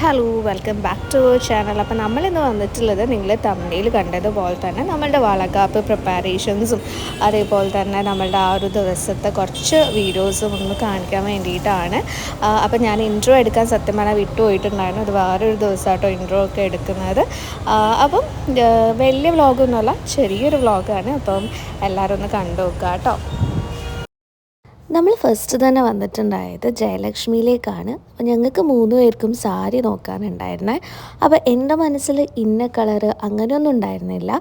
Hello welcome back to our channel. അപ്പോൾ നമ്മളിന്ന് വന്നിട്ടുള്ളത് നിങ്ങൾ തമിഴിൽ കണ്ടതുപോലെ തന്നെ നമ്മളുടെ വളകാപ്പ് പ്രിപ്പറേഷൻസും അതേപോലെ തന്നെ നമ്മളുടെ ആ ഒരു ദിവസത്തെ കുറച്ച് വീഡിയോസും ഒന്ന് കാണിക്കാൻ വേണ്ടിയിട്ടാണ്. അപ്പോൾ ഞാൻ ഇൻട്രോ എടുക്കാൻ സത്യം പറഞ്ഞാൽ വിട്ടുപോയിട്ടുണ്ടായിരുന്നു. അത് വേറൊരു ദിവസമായിട്ടോ ഇൻട്രോ ഒക്കെ എടുക്കുന്നത്. അപ്പം വലിയ വ്ളോഗൊന്നുമല്ല, ചെറിയൊരു വ്ളോഗാണ്. അപ്പം എല്ലാവരും ഒന്ന് കണ്ടു നോക്കുക കേട്ടോ. നമ്മൾ ഫസ്റ്റ് തന്നെ വന്നിട്ടുണ്ടായത് ജയലക്ഷ്മിയിലേക്കാണ്. അപ്പോൾ ഞങ്ങൾക്ക് 3 പേർക്കും സാരി നോക്കാനുണ്ടായിരുന്നേ. അപ്പോൾ എൻ്റെ മനസ്സിൽ ഇന്ന കളറ് അങ്ങനെയൊന്നും ഉണ്ടായിരുന്നില്ല.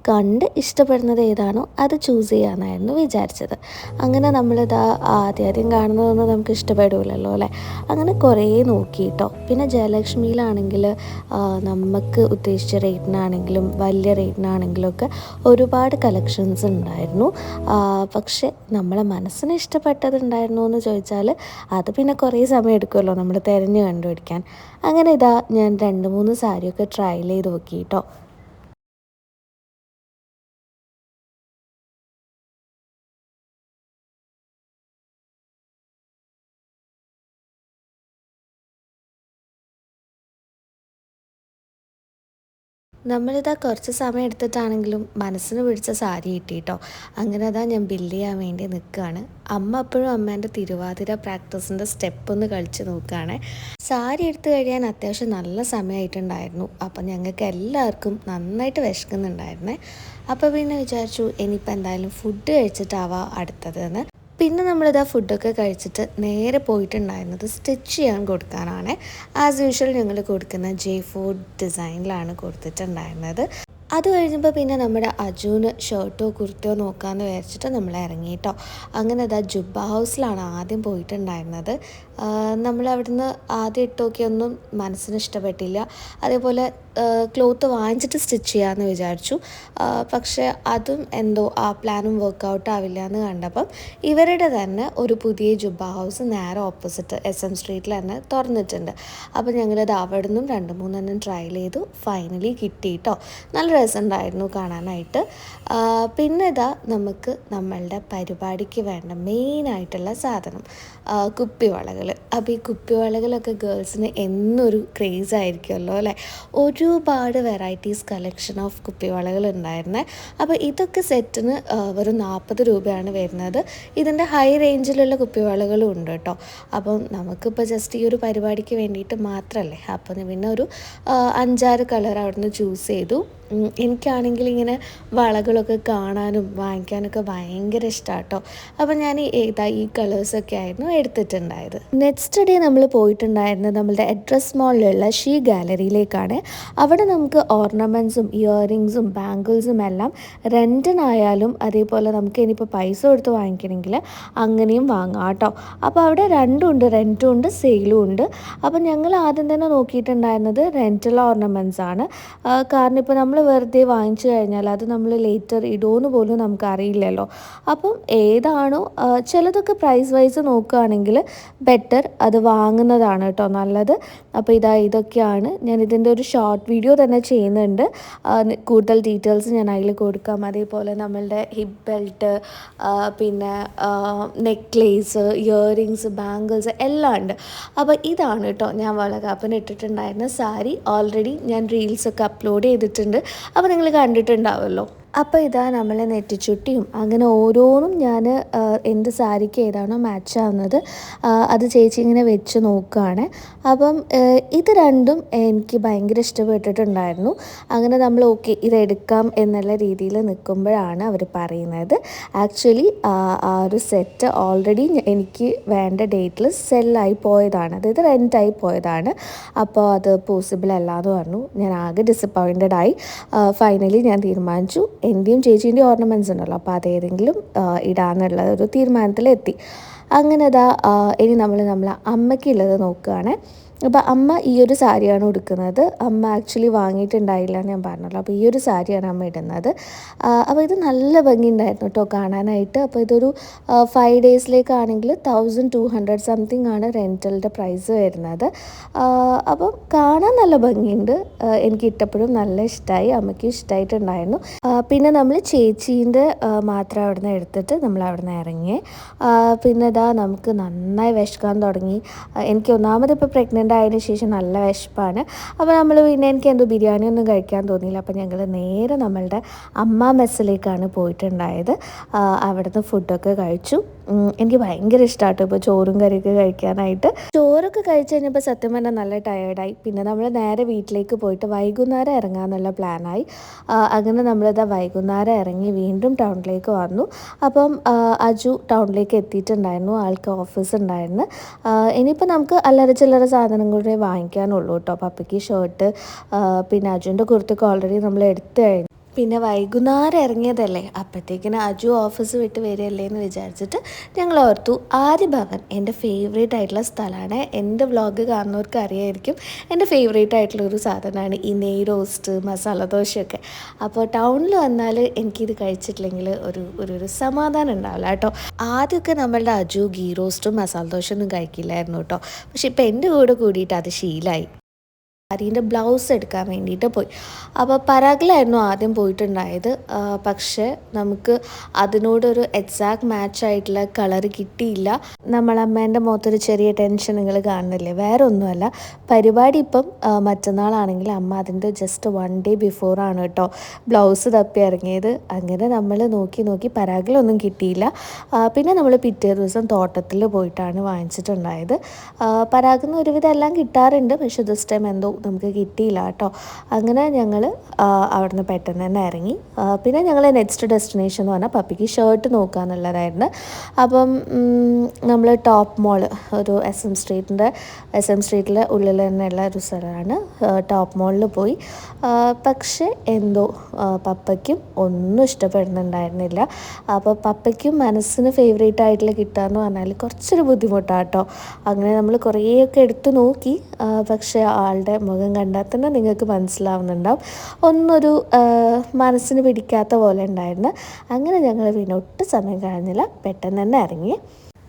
കണ്ട് ഇഷ്ടപ്പെടുന്നത് ഏതാണോ അത് ചൂസ് ചെയ്യാമെന്നായിരുന്നു വിചാരിച്ചത്. അങ്ങനെ നമ്മളിതാ ആദ്യം കാണുന്നതൊന്നും നമുക്ക് ഇഷ്ടപ്പെടില്ലല്ലോ അല്ലേ. അങ്ങനെ കുറേ നോക്കിയിട്ടോ. പിന്നെ ജയലക്ഷ്മിയിലാണെങ്കിൽ നമുക്ക് ഉദ്ദേശിച്ച റേറ്റിനാണെങ്കിലും വലിയ റേറ്റിനാണെങ്കിലും ഒക്കെ ഒരുപാട് കളക്ഷൻസ് ഉണ്ടായിരുന്നു. പക്ഷേ നമ്മളെ മനസ്സിന് ഇഷ്ടപ്പെട്ടതുണ്ടായിരുന്നോ എന്ന് ചോദിച്ചാൽ അത് പിന്നെ കുറേ സമയം എടുക്കുമല്ലോ നമ്മൾ തിരഞ്ഞു കണ്ടുപിടിക്കാൻ. അങ്ങനെ ഇതാ ഞാൻ 2-3 സാരിയൊക്കെ ട്രയൽ ചെയ്ത് നോക്കി കേട്ടോ. നമ്മളിതാ കുറച്ച് സമയം എടുത്തിട്ടാണെങ്കിലും മനസ്സിന് പിടിച്ച സാരി കിട്ടിയിട്ടോ. അങ്ങനെ അതാ ഞാൻ ബില്ല് ചെയ്യാൻ വേണ്ടി നിൽക്കുകയാണ്. അമ്മ അപ്പോഴും അമ്മേൻ്റെ തിരുവാതിര പ്രാക്ടീസിൻ്റെ സ്റ്റെപ്പ് ഒന്ന് കളിച്ച് നോക്കുകയാണ്. സാരി എടുത്തു കഴിയാൻ അത്യാവശ്യം നല്ല സമയമായിട്ടുണ്ടായിരുന്നു. അപ്പം ഞങ്ങൾക്ക് എല്ലാവർക്കും നന്നായിട്ട് വിശക്കുന്നുണ്ടായിരുന്നേ. അപ്പോൾ പിന്നെ വിചാരിച്ചു ഇനിയിപ്പോൾ എന്തായാലും ഫുഡ് കഴിച്ചിട്ടാവാം അടുത്തതെന്ന്. പിന്നെ നമ്മളിതാ ഫുഡൊക്കെ കഴിച്ചിട്ട് നേരെ പോയിട്ടുണ്ടായിരുന്നത് സ്റ്റിച്ച് ചെയ്യാൻ കൊടുക്കാനാണ്. ആസ് യൂഷ്വൽ ഞങ്ങൾ കൊടുക്കുന്ന J4 ഡിസൈനിലാണ് കൊടുത്തിട്ടുണ്ടായിരുന്നത്. അത് കഴിഞ്ഞപ്പോൾ പിന്നെ നമ്മുടെ അജുവിന് ഷർട്ടോ കുർത്തയോ നോക്കാമെന്ന് വിചാരിച്ചിട്ട് നമ്മൾ ഇറങ്ങിയിട്ടോ. അങ്ങനെ അതാ ജുബ്ബ ഹൗസിലാണ് ആദ്യം പോയിട്ടുണ്ടായിരുന്നത്. നമ്മളവിടുന്ന് ആദ്യം ഇട്ട് നോക്കിയൊന്നും മനസ്സിന് ഇഷ്ടപ്പെട്ടില്ല. അതേപോലെ ക്ലോത്ത് വാങ്ങിച്ചിട്ട് സ്റ്റിച്ച് ചെയ്യാമെന്ന് വിചാരിച്ചു. പക്ഷേ അതും എന്തോ ആ പ്ലാനും വർക്കൗട്ട് ആവില്ല എന്ന് കണ്ടപ്പം ഇവരുടെ തന്നെ ഒരു പുതിയ ജുബ്ബ ഹൗസ് നേരെ ഓപ്പോസിറ്റ് SM സ്ട്രീറ്റിൽ തന്നെ തുറന്നിട്ടുണ്ട്. അപ്പോൾ ഞങ്ങളത് അവിടെ നിന്നും 2-3 ട്രയൽ ചെയ്തു. ഫൈനലി കിട്ടിയിട്ടോ. നല്ല രസമുണ്ടായിരുന്നു കാണാനായിട്ട്. പിന്നെ ഇതാ നമുക്ക് നമ്മളുടെ പരിപാടിക്ക് വേണ്ട മെയിനായിട്ടുള്ള സാധനം കുപ്പിവളകൾ. അപ്പോൾ ഈ കുപ്പിവളകളൊക്കെ ഗേൾസിന് എന്നൊരു ക്രേസ് ആയിരിക്കുമല്ലോ അല്ലേ. ഒരുപാട് വെറൈറ്റീസ് കളക്ഷൻ ഓഫ് കുപ്പിവളകൾ ഉണ്ടായിരുന്നേ. അപ്പോൾ ഇതൊക്കെ സെറ്റിന് വെറും 40 രൂപയാണ് വരുന്നത്. ഇതിൻ്റെ ഹൈ റേഞ്ചിലുള്ള കുപ്പിവളകളും ഉണ്ട് കേട്ടോ. അപ്പം നമുക്കിപ്പോൾ ജസ്റ്റ് ഈ ഒരു പരിപാടിക്ക് വേണ്ടിയിട്ട് മാത്രമല്ലേ. അപ്പം പിന്നെ ഒരു 5-6 കളർ അവിടുന്ന് ചൂസ് ചെയ്തു. എനിക്കാണെങ്കിൽ ഇങ്ങനെ വളകളൊക്കെ കാണാനും വാങ്ങിക്കാനൊക്കെ ഭയങ്കര ഇഷ്ടമാണ് കേട്ടോ. അപ്പം ഞാൻ ഈ കളേഴ്സൊക്കെ ആയിരുന്നു എടുത്തിട്ടുണ്ടായത്. നെക്സ്റ്റ് ഡേ നമ്മൾ പോയിട്ടുണ്ടായിരുന്നത് നമ്മളുടെ അഡ്രസ് മോളിലുള്ള ഷീ ഗാലറിയിലേക്കാണ്. അവിടെ നമുക്ക് ഓർണമെൻറ്റ്സും ഇയറിങ്സും ബാംഗിൾസും എല്ലാം റെൻറ്റിനായാലും അതേപോലെ നമുക്ക് ഇനിയിപ്പോൾ പൈസ കൊടുത്ത് വാങ്ങിക്കണമെങ്കിൽ അങ്ങനെയും വാങ്ങാം കേട്ടോ. അപ്പോൾ അവിടെ രണ്ടും ഉണ്ട്, റെൻറ്റും ഉണ്ട് സെയിലും ഉണ്ട്. അപ്പം ഞങ്ങൾ ആദ്യം തന്നെ നോക്കിയിട്ടുണ്ടായിരുന്നത് റെൻറ്റൽ ഓർണമെൻറ്റ്സ് ആണ്. കാരണം ഇപ്പോൾ നമ്മൾ വെറുതെ വാങ്ങിച്ചു കഴിഞ്ഞാൽ അത് നമ്മൾ ലേറ്റർ ഇടുമെന്ന് പോലും നമുക്കറിയില്ലല്ലോ. അപ്പം ഏതാണോ ചിലതൊക്കെ പ്രൈസ് വൈസ് നോക്കുകയാണെങ്കിൽ ബെറ്റർ അത് വാങ്ങുന്നതാണ് കേട്ടോ നല്ലത്. അപ്പോൾ ഇതൊക്കെയാണ്. ഞാൻ ഇതിൻ്റെ ഒരു ഷോർട്ട് വീഡിയോ തന്നെ ചെയ്യുന്നുണ്ട്. കൂടുതൽ ഡീറ്റെയിൽസ് ഞാൻ അതിൽ കൊടുക്കാം. അതേപോലെ നമ്മളുടെ ഹിപ്പ് ബെൽറ്റ്, പിന്നെ നെക്ലേസ്, ഇയറിങ്സ്, ബാംഗിൾസ് എല്ലാം ഉണ്ട്. അപ്പോൾ ഇതാണ് കേട്ടോ ഞാൻ വളകാപ്പിന് ഇട്ടിട്ടുണ്ടായിരുന്ന സാരി. ഓൾറെഡി ഞാൻ റീൽസൊക്കെ അപ്ലോഡ് ചെയ്തിട്ടുണ്ട്. അപ്പോൾ നിങ്ങൾ കണ്ടിട്ടുണ്ടാവുമല്ലോ. അപ്പോൾ നമ്മളെ നെറ്റിച്ചുട്ടിയും അങ്ങനെ ഓരോന്നും ഞാൻ എൻ്റെ സാരിക്ക് ഏതാണോ മാച്ച് ആവുന്നത് അത് ചേച്ചി ഇങ്ങനെ വെച്ച് നോക്കുകയാണ്. അപ്പം ഇത് രണ്ടും എനിക്ക് ഭയങ്കര ഇഷ്ടപ്പെട്ടിട്ടുണ്ടായിരുന്നു. അങ്ങനെ നമ്മൾ ഓക്കെ ഇതെടുക്കാം എന്നുള്ള രീതിയിൽ നിൽക്കുമ്പോഴാണ് അവർ പറയുന്നത് ആക്ച്വലി ആ ഒരു സെറ്റ് ഓൾറെഡി എനിക്ക് വേണ്ട ഡേറ്റിൽ സെല്ലായി പോയതാണ്, അതായത് റെൻറ്റായി പോയതാണ്. അപ്പോൾ അത് പോസിബിൾ അല്ല എന്ന് പറഞ്ഞു. ഞാൻ ആകെ ഡിസപ്പോയിൻറ്റഡ് ആയി. ഫൈനലി ഞാൻ തീരുമാനിച്ചു എൻ്റെയും ചേച്ചീൻ്റെയും ഓർണമെൻറ്റ്സ് ഉണ്ടല്ലോ, അപ്പോൾ അതേതെങ്കിലും ഇടാന്നുള്ള ഒരു തീരുമാനത്തിലെത്തി. അങ്ങനെ ഇനി നമ്മളെ അമ്മയ്ക്കുള്ളത് നോക്കുകയാണ്. അപ്പോൾ അമ്മ ഈ ഒരു സാരിയാണ് ഉടുക്കുന്നത്. അമ്മ ആക്ച്വലി വാങ്ങിയിട്ടുണ്ടായില്ല ഞാൻ പറഞ്ഞല്ലോ. അപ്പോൾ ഈ ഒരു സാരിയാണ് അമ്മ ഇടുന്നത്. അപ്പോൾ ഇത് നല്ല ഭംഗിയുണ്ടായിരുന്നു കേട്ടോ കാണാനായിട്ട്. അപ്പോൾ ഇതൊരു 5 ഡേയ്സിലേക്കാണെങ്കിൽ 1200 സംതിങ് ആണ് റെൻറ്റലിൻ്റെ പ്രൈസ് വരുന്നത്. അപ്പം കാണാൻ നല്ല ഭംഗിയുണ്ട്. എനിക്ക് ഇട്ടപ്പോഴും നല്ല ഇഷ്ടമായി, അമ്മയ്ക്കും ഇഷ്ടമായിട്ടുണ്ടായിരുന്നു. പിന്നെ നമ്മൾ ചേച്ചീൻ്റെ മാത്രം അവിടെ നിന്ന് എടുത്തിട്ട് നമ്മൾ അവിടെ നിന്ന് ഇറങ്ങി. പിന്നെ ഇതാ നമുക്ക് നന്നായി വിശക്കാൻ തുടങ്ങി. എനിക്ക് ഒന്നാമത് ഇപ്പോൾ പ്രഗ്നൻ്റ് ആയതിനു ശേഷം നല്ല വിശപ്പാണ്. അപ്പോൾ നമ്മൾ പിന്നെ എനിക്ക് എന്തോ ബിരിയാണി ഒന്നും കഴിക്കാൻ തോന്നിയില്ല. അപ്പോൾ ഞങ്ങൾ നേരെ നമ്മളുടെ അമ്മ മെസ്സിലേക്കാണ് പോയിട്ടുണ്ടായത്. അവിടുന്ന് ഫുഡൊക്കെ കഴിച്ചു. എനിക്ക് ഭയങ്കര ഇഷ്ടമാട്ടോ ഇപ്പോൾ ചോറും കറിയൊക്കെ കഴിക്കാനായിട്ട്. ചോറൊക്കെ കഴിച്ച് കഴിഞ്ഞപ്പോൾ സത്യം പറഞ്ഞാൽ നല്ല ടയേർഡായി. പിന്നെ നമ്മൾ നേരെ വീട്ടിലേക്ക് പോയിട്ട് വൈകുന്നേരം ഇറങ്ങാമെന്നുള്ള പ്ലാനായി. അങ്ങനെ നമ്മളിതാ വൈകുന്നേരം ഇറങ്ങി വീണ്ടും ടൗണിലേക്ക് വന്നു. അപ്പം അജു ടൗണിലേക്ക് എത്തിയിട്ടുണ്ടായിരുന്നു. ആൾക്ക് ഓഫീസ് ഉണ്ടായിരുന്നു. ഇനിയിപ്പോൾ നമുക്ക് അല്ലറ ചില്ലറ സാധനം കൂടെ വാങ്ങിക്കാനുള്ളൂ കേട്ടോ. പപ്പയ്ക്ക് ഷർട്ട്, പിന്നെ അജുവിൻ്റെ കുർത്തക്ക് ഓൾറെഡി നമ്മൾ എടുത്തു കഴിഞ്ഞു. പിന്നെ വൈകുന്നേരം ഇറങ്ങിയതല്ലേ, അപ്പോഴത്തേക്കിന് അജു ഓഫീസ് വിട്ട് വരികയല്ലേ എന്ന് വിചാരിച്ചിട്ട് ഞങ്ങൾ ഓർത്തു ആര്യഭവൻ എൻ്റെ ഫേവറേറ്റ് ആയിട്ടുള്ള സ്ഥലമാണ്. എൻ്റെ വ്ളോഗ് കാണുന്നവർക്ക് അറിയായിരിക്കും എൻ്റെ ഫേവറേറ്റ് ആയിട്ടുള്ളൊരു സാധനമാണ് ഈ നെയ് റോസ്റ്റ്, മസാല ദോശയൊക്കെ. അപ്പോൾ ടൗണിൽ വന്നാൽ എനിക്കിത് കഴിച്ചിട്ടില്ലെങ്കിൽ ഒരു സമാധാനം ഉണ്ടാവില്ല കേട്ടോ. ആദ്യമൊക്കെ നമ്മളുടെ അജു ഗീ റോസ്റ്റും മസാല ദോശ ഒന്നും കഴിക്കില്ലായിരുന്നു കേട്ടോ. പക്ഷെ ഇപ്പം എൻ്റെ കൂടെ കൂടിയിട്ട് അത് ശീലമായി. സാരീൻ്റെ ബ്ലൗസ് എടുക്കാൻ വേണ്ടിയിട്ട് പോയി. അപ്പോൾ പരാഗിലായിരുന്നു ആദ്യം പോയിട്ടുണ്ടായത്. പക്ഷേ നമുക്ക് അതിനോടൊരു എക്സാക്ട് മാച്ച് ആയിട്ടുള്ള കളർ കിട്ടിയില്ല. നമ്മളമ്മേൻ്റെ മുഖത്തൊരു ചെറിയ ടെൻഷൻ നിങ്ങൾ കാണുന്നില്ലേ, വേറെ ഒന്നുമല്ല. പരിപാടി ഇപ്പം മറ്റന്നാളാണെങ്കിൽ അമ്മ അതിൻ്റെ ജസ്റ്റ് 1 day ബിഫോറാണ് കേട്ടോ ബ്ലൗസ് തപ്പി ഇറങ്ങിയത്. അങ്ങനെ നമ്മൾ നോക്കി പരാഗിലൊന്നും കിട്ടിയില്ല. പിന്നെ നമ്മൾ പിറ്റേ ദിവസം തോട്ടത്തിൽ പോയിട്ടാണ് വാങ്ങിച്ചിട്ടുണ്ടായത്. പരാഗിന്ന് ഒരുവിധം എല്ലാം കിട്ടാറുണ്ട്, പക്ഷേ ദിസ് ടൈം എന്തോ നമുക്ക് കിട്ടിയില്ല കേട്ടോ. അങ്ങനെ ഞങ്ങൾ അവിടുന്ന് പെട്ടെന്ന് തന്നെ ഇറങ്ങി. പിന്നെ ഞങ്ങൾ നെക്സ്റ്റ് ഡെസ്റ്റിനേഷൻ എന്ന് പറഞ്ഞാൽ പപ്പിക്ക് ഷർട്ട് നോക്കാന്നുള്ളതായിരുന്നു. അപ്പം നമ്മൾ ടോപ്പ് മോൾ, ഒരു SM സ്ട്രീറ്റിലെ ഉള്ളിൽ തന്നെയുള്ള ഒരു സ്ഥലമാണ്. ടോപ്പ് മോളിൽ പോയി. പക്ഷേ എന്തോ പപ്പയ്ക്കും ഒന്നും ഇഷ്ടപ്പെടുന്നുണ്ടായിരുന്നില്ല. അപ്പോൾ പപ്പയ്ക്കും മനസ്സിന് ഫേവറേറ്റ് ആയിട്ടുള്ള കിട്ടുകയെന്ന് പറഞ്ഞാൽ കുറച്ചൊരു ബുദ്ധിമുട്ടാണ് കേട്ടോ. അങ്ങനെ നമ്മൾ കുറേയൊക്കെ എടുത്തു നോക്കി. പക്ഷേ ആളുടെ മുഖം കണ്ടാൽ തന്നെ നിങ്ങൾക്ക് മനസ്സിലാവുന്നുണ്ടാവും, ഒന്നൊരു മനസ്സിന് പിടിക്കാത്ത പോലെ ഉണ്ടായിരുന്നു. അങ്ങനെ ഞങ്ങൾ പിന്നെ ഒട്ടും സമയം കളഞ്ഞില്ല, പെട്ടെന്ന് തന്നെ ഇറങ്ങി.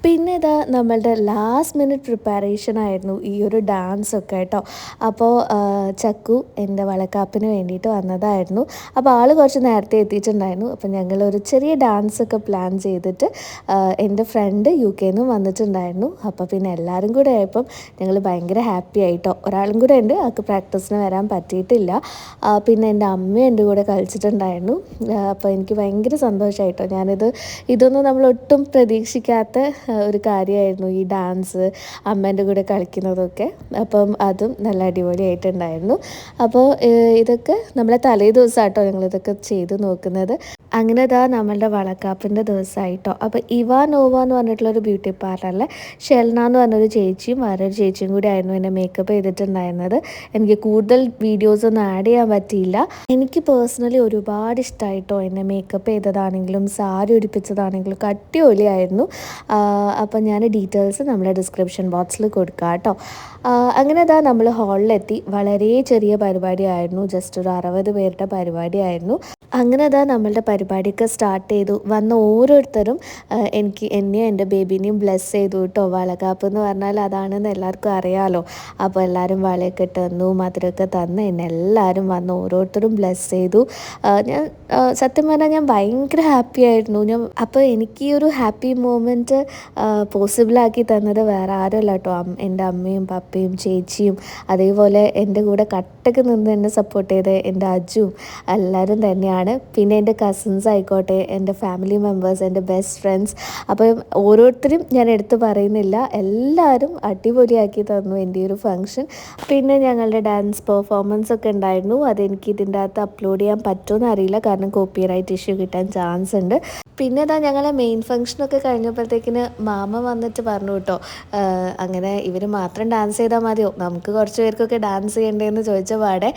പിന്നെ ഇതാ നമ്മളുടെ ലാസ്റ്റ് മിനിറ്റ് പ്രിപ്പറേഷൻ ആയിരുന്നു ഈ ഒരു ഡാൻസൊക്കെ കേട്ടോ. അപ്പോൾ ചക്കു എൻ്റെ വളക്കാപ്പിന് വേണ്ടിയിട്ട് വന്നതായിരുന്നു. അപ്പോൾ ആൾ കുറച്ച് നേരത്തെ എത്തിയിട്ടുണ്ടായിരുന്നു. അപ്പോൾ ഞങ്ങളൊരു ചെറിയ ഡാൻസൊക്കെ പ്ലാൻ ചെയ്തിട്ട് എൻ്റെ ഫ്രണ്ട് UK നിന്നും വന്നിട്ടുണ്ടായിരുന്നു. അപ്പോൾ പിന്നെ എല്ലാവരും കൂടെ ആയപ്പം ഞങ്ങൾ ഭയങ്കര ഹാപ്പി ആയിട്ടോ. ഒരാളും കൂടെ ഉണ്ട്, ആൾക്ക് പ്രാക്ടീസിന് വരാൻ പറ്റിയിട്ടില്ല. പിന്നെ എൻ്റെ അമ്മയും എൻ്റെ കൂടെ കളിച്ചിട്ടുണ്ടായിരുന്നു. അപ്പോൾ എനിക്ക് ഭയങ്കര സന്തോഷമായിട്ടോ. ഇതൊന്നും നമ്മൾ ഒട്ടും പ്രതീക്ഷിക്കാത്ത ഒരു കാര്യമായിരുന്നു ഈ ഡാൻസ്, അമ്മേൻ്റെ കൂടെ കളിക്കുന്നതൊക്കെ. അപ്പം അതും നല്ല അടിപൊളിയായിട്ടുണ്ടായിരുന്നു. അപ്പോൾ ഇതൊക്കെ നമ്മളെ തലേ ദിവസമായിട്ടോ ഞങ്ങളിതൊക്കെ ചെയ്ത് നോക്കുന്നത്. അങ്ങനെ ഇതാ നമ്മളുടെ വളക്കാപ്പിൻ്റെ ദിവസമായിട്ടോ. അപ്പോൾ നോവ എന്ന് പറഞ്ഞിട്ടുള്ളൊരു ബ്യൂട്ടി പാർലറിലെ ഷെൽന എന്ന് പറഞ്ഞൊരു ചേച്ചിയും വേറൊരു ചേച്ചിയും കൂടി ആയിരുന്നു എന്നെ മേക്കപ്പ് ചെയ്തിട്ടുണ്ടായിരുന്നത്. എനിക്ക് കൂടുതൽ വീഡിയോസ് ഒന്നും ആഡ് ചെയ്യാൻ പറ്റിയില്ല. എനിക്ക് പേഴ്സണലി ഒരുപാട് ഇഷ്ടമായിട്ടോ എന്നെ മേക്കപ്പ് ചെയ്തതാണെങ്കിലും സാരി ഉടുപ്പിച്ചതാണെങ്കിലും അടിപൊളിയായിരുന്നു. അപ്പോൾ ഞാൻ ഡീറ്റെയിൽസ് നമ്മുടെ ഡിസ്ക്രിപ്ഷൻ ബോക്സിൽ കൊടുക്കാം കേട്ടോ. അങ്ങനെ ഇതാ നമ്മൾ ഹാളിലെത്തി. വളരെ ചെറിയ പരിപാടിയായിരുന്നു, ജസ്റ്റ് ഒരു 60 പേരുടെ പരിപാടിയായിരുന്നു. അങ്ങനെ ഇതാ നമ്മളുടെ പരിപാടിയൊക്കെ സ്റ്റാർട്ട് ചെയ്തു. വന്ന ഓരോരുത്തരും എന്നെയും എൻ്റെ ബേബിനെയും ബ്ലെസ് ചെയ്തു കേട്ടോ. വളകാപ്പ് എന്ന് പറഞ്ഞാൽ അതാണെന്ന് എല്ലാവർക്കും അറിയാമല്ലോ. അപ്പോൾ എല്ലാവരും വളയൊക്കെ ഇട്ട് തന്നു, മധുരമൊക്കെ തന്ന് എന്നെ എല്ലാവരും വന്ന് ഓരോരുത്തരും ബ്ലെസ് ചെയ്തു. ഞാൻ സത്യം പറഞ്ഞാൽ ഞാൻ ഭയങ്കര ഹാപ്പി ആയിരുന്നു. അപ്പോൾ എനിക്ക് ഈ ഒരു ഹാപ്പി മൂമെൻറ്റ് പോസിബിളാക്കി തന്നത് വേറെ ആരുമല്ല കേട്ടോ, എൻ്റെ അമ്മയും പപ്പയും ചേച്ചിയും അതേപോലെ എൻ്റെ കൂടെ കട്ടക്ക് നിന്ന് എന്നെ സപ്പോർട്ട് ചെയ്ത് എൻ്റെ അജുവും എല്ലാവരും തന്നെയാണ്. പിന്നെ എൻ്റെ കസിൻസ് ആയിക്കോട്ടെ, എൻ്റെ ഫാമിലി മെമ്പേഴ്സ്, എൻ്റെ ബെസ്റ്റ് ഫ്രണ്ട്സ്. അപ്പം ഓരോരുത്തരും ഞാൻ എടുത്ത് പറയുന്നില്ല, എല്ലാവരും അടിപൊളിയാക്കി തന്നു എൻ്റെ ഒരു ഫംഗ്ഷൻ. പിന്നെ ഞങ്ങളുടെ ഡാൻസ് പെർഫോമൻസ് ഒക്കെ ഉണ്ടായിരുന്നു. അതെനിക്ക് ഇതിൻ്റെ അകത്ത് അപ്ലോഡ് ചെയ്യാൻ പറ്റുമെന്ന് അറിയില്ല, കാരണം കോപ്പിറൈറ്റ് ഇഷ്യൂ കിട്ടാൻ ചാൻസ് ഉണ്ട്. പിന്നെ ഇതാ ഞങ്ങളെ മെയിൻ ഫംഗ്ഷനൊക്കെ കഴിഞ്ഞപ്പോഴത്തേക്കിന് മാമ വന്നിട്ട് പറഞ്ഞു കേട്ടോ, അങ്ങനെ ഇവർ മാത്രം ഡാൻസ് ചെയ്താൽ മതിയോ, നമുക്ക് കുറച്ച് പേർക്കൊക്കെ ഡാൻസ് ചെയ്യണ്ടേന്ന് ചോദിച്ച പാടെ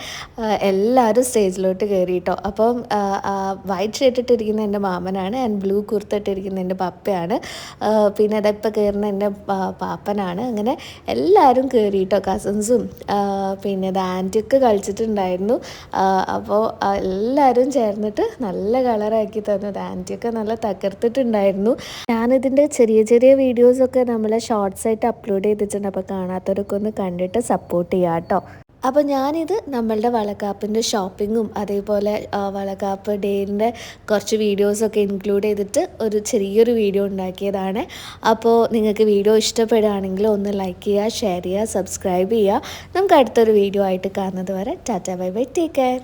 എല്ലാവരും സ്റ്റേജിലോട്ട് കയറി കേട്ടോ. അപ്പം വൈറ്റ് ഷർട്ട് ഇട്ടിരിക്കുന്ന എൻ്റെ മാമനാണ്, ആൻഡ് ബ്ലൂ കുർത്ത ഇട്ടിരിക്കുന്ന എൻ്റെ പപ്പയാണ്. പിന്നെ അതിപ്പോൾ കയറുന്ന എൻ്റെ പാപ്പനാണ്. അങ്ങനെ എല്ലാവരും കയറി കേട്ടോ, കസിൻസും പിന്നെ ഇത് ആൻറ്റിയൊക്കെ കളിച്ചിട്ടുണ്ടായിരുന്നു. അപ്പോൾ എല്ലാവരും ചേർന്നിട്ട് നല്ല കളറാക്കി തന്നു. ആൻറ്റിയൊക്കെ നല്ല തകർത്തിട്ടുണ്ടായിരുന്നു. ഞാനിതിൻ്റെ ചെറിയ ചെറിയ വീഡിയോസൊക്കെ നമ്മളെ ഷോർട്സ് ആയിട്ട് അപ്ലോഡ് ചെയ്തിട്ടുണ്ട്. അപ്പോൾ കാണാത്തവരൊക്കെ ഒന്ന് കണ്ടിട്ട് സപ്പോർട്ട് ചെയ്യാം കേട്ടോ. അപ്പോൾ ഞാനിത് നമ്മളുടെ വളകാപ്പിൻ്റെ ഷോപ്പിങ്ങും അതേപോലെ വളകാപ്പ് ഡേയിൻ്റെ കുറച്ച് വീഡിയോസൊക്കെ ഇൻക്ലൂഡ് ചെയ്തിട്ട് ഒരു ചെറിയൊരു വീഡിയോ ഉണ്ടാക്കിയതാണ്. അപ്പോൾ നിങ്ങൾക്ക് വീഡിയോ ഇഷ്ടപ്പെടുകയാണെങ്കിൽ ഒന്ന് ലൈക്ക് ചെയ്യുക, ഷെയർ ചെയ്യുക, സബ്സ്ക്രൈബ് ചെയ്യുക. നമുക്ക് അടുത്തൊരു വീഡിയോ ആയിട്ട് കാണുന്നത് വരെ Tata bye bye, take care.